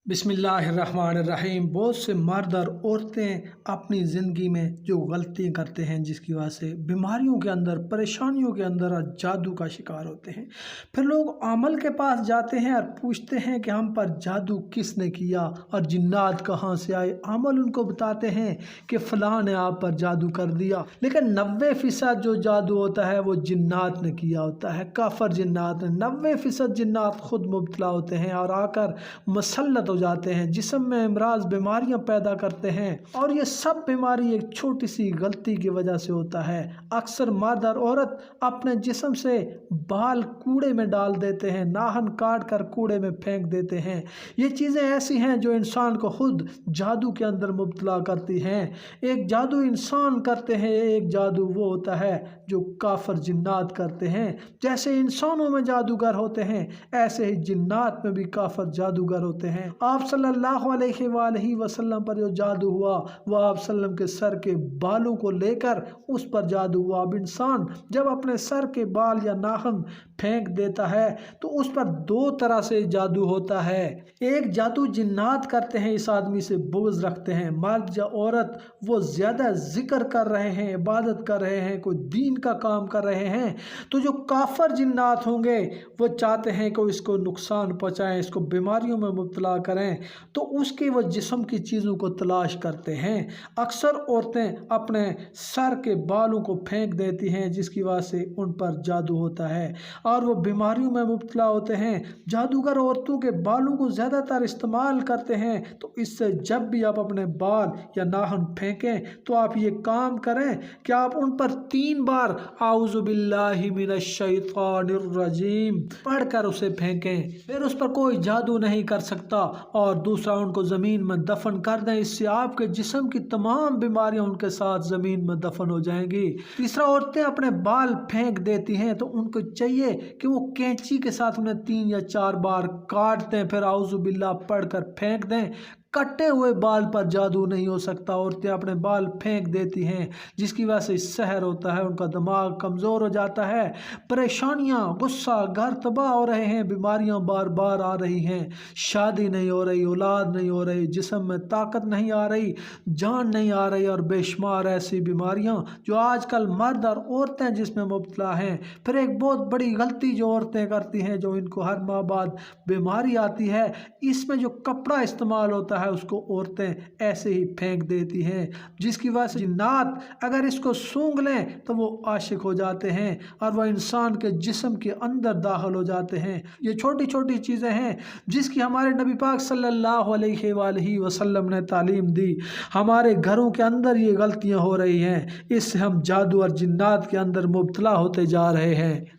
बिस्मिल्लाहिर्रहमानिर्रहीम। बहुत से मर्द और औरतें अपनी ज़िंदगी में जो गलतियाँ करते हैं जिसकी वजह से बीमारियों के अंदर, परेशानियों के अंदर और जादू का शिकार होते हैं। फिर लोग आमल के पास जाते हैं और पूछते हैं कि हम पर जादू किसने किया और जिन्नात कहाँ से आए। आमल उनको बताते हैं कि फ़लाँ ने आप पर जादू कर दिया, लेकिन 90% जो जादू होता है वो जिन्नात ने किया होता है। काफर जिन्नात ने 90% जिन्नात खुद मुब्तला होते हैं और आकर मसल्लत हो जाते हैं, जिस्म में अमराज बीमारियां पैदा करते हैं। और ये सब बीमारी एक छोटी सी गलती की वजह से होता है। अक्सर मर्द और औरत अपने जिस्म से बाल कूड़े में डाल देते हैं, नाखून काट कर कूड़े में फेंक देते हैं। ये चीज़ें ऐसी हैं जो इंसान को खुद जादू के अंदर मुब्तला करती हैं। एक जादू इंसान करते हैं, एक जादू वो होता है जो काफर जिन्नात करते हैं। जैसे इंसानों में जादूगर होते हैं, ऐसे ही जिन्नात में भी काफर जादूगर होते हैं। आप सल्लल्लाहु अलैहि वसल्लम पर जो जादू हुआ वह आप सल्लम के सर के बालों को लेकर उस पर जादू हुआ। अब इंसान जब अपने सर के बाल या नाखून फेंक देता है तो उस पर दो तरह से जादू होता है। एक जादू जिन्नात करते हैं, इस आदमी से बुग़्ज़ रखते हैं। मर्द या औरत वो ज़्यादा जिक्र कर रहे हैं, इबादत कर रहे हैं, कोई दीन का काम कर रहे हैं, तो जो काफर जिन्नात होंगे वो चाहते हैं कि इसको नुकसान पहुँचाएं, इसको बीमारियों में मुब्तला करें, तो उसके वो जिस्म की चीज़ों को तलाश करते हैं। अक्सर औरतें अपने सर के बालों को फेंक देती हैं जिसकी वजह से उन पर जादू होता है और वो बीमारियों में मुब्तला होते हैं। जादूगर औरतों के बालों को ज़्यादातर इस्तेमाल करते हैं, तो इससे जब भी आप अपने बाल या नाखून फेंकें तो आप ये काम करें कि आप उन पर 3 बार आऊज़ु बिल्लाहि मिनश शैतानिर रजीम पढ़कर उसे फेंकें। फिर उस पर कोई जादू नहीं कर सकता। और दूसरा, उनको ज़मीन में दफन कर दें, इससे आपके जिस्म की तमाम बीमारियां उनके साथ ज़मीन में दफन हो जाएंगी। तीसरा, औरतें अपने बाल फेंक देती हैं तो उनको चाहिए कि वो कैंची के साथ उन्हें 3 या 4 बार काट दें, फिर आऊज़ु बिल्लाह पढ़कर फेंक दें। कटे हुए बाल पर जादू नहीं हो सकता। औरतें अपने बाल फेंक देती हैं जिसकी वजह से सहर होता है, उनका दिमाग कमज़ोर हो जाता है, परेशानियां, गुस्सा, घर तबाह हो रहे हैं, बीमारियां बार बार आ रही हैं, शादी नहीं हो रही, औलाद नहीं हो रही, जिस्म में ताकत नहीं आ रही, जान नहीं आ रही और बेशुमार ऐसी बीमारियां जो आजकल मर्द और औरतें जिसमें मुब्तला हैं। फिर एक बहुत बड़ी गलती जो औरतें करती हैं, जो इनको हर माह बाद बीमारी आती है, इसमें जो कपड़ा इस्तेमाल होता है उसको औरतें ऐसे ही फेंक देती हैं जिसकी वजह से जिन्नात अगर इसको सूंघ लें तो वो आशिक हो जाते हैं और वह इंसान के जिस्म के अंदर दाखिल हो जाते हैं। ये छोटी छोटी चीज़ें हैं जिसकी हमारे नबी पाक सल्लल्लाहु अलैहि वसल्लम ने तालीम दी। हमारे घरों के अंदर ये गलतियां हो रही हैं, इससे हम जादू और जिन्नात के अंदर मुब्तला होते जा रहे हैं।